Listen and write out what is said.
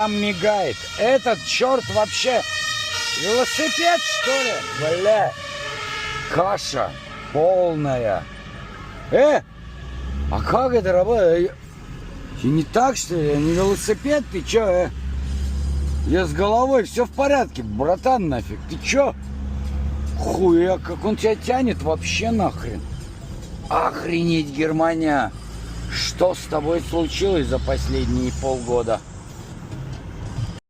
Там мигает. Этот черт вообще велосипед, что ли? Бля. Каша полная. А как это работает? И не так, что ли? Не велосипед, ты чё, Я с головой все в порядке, братан, нафиг. Ты чё? Хуя, как он тебя тянет вообще нахрен. Охренеть, Германия. Что с тобой случилось за последние полгода?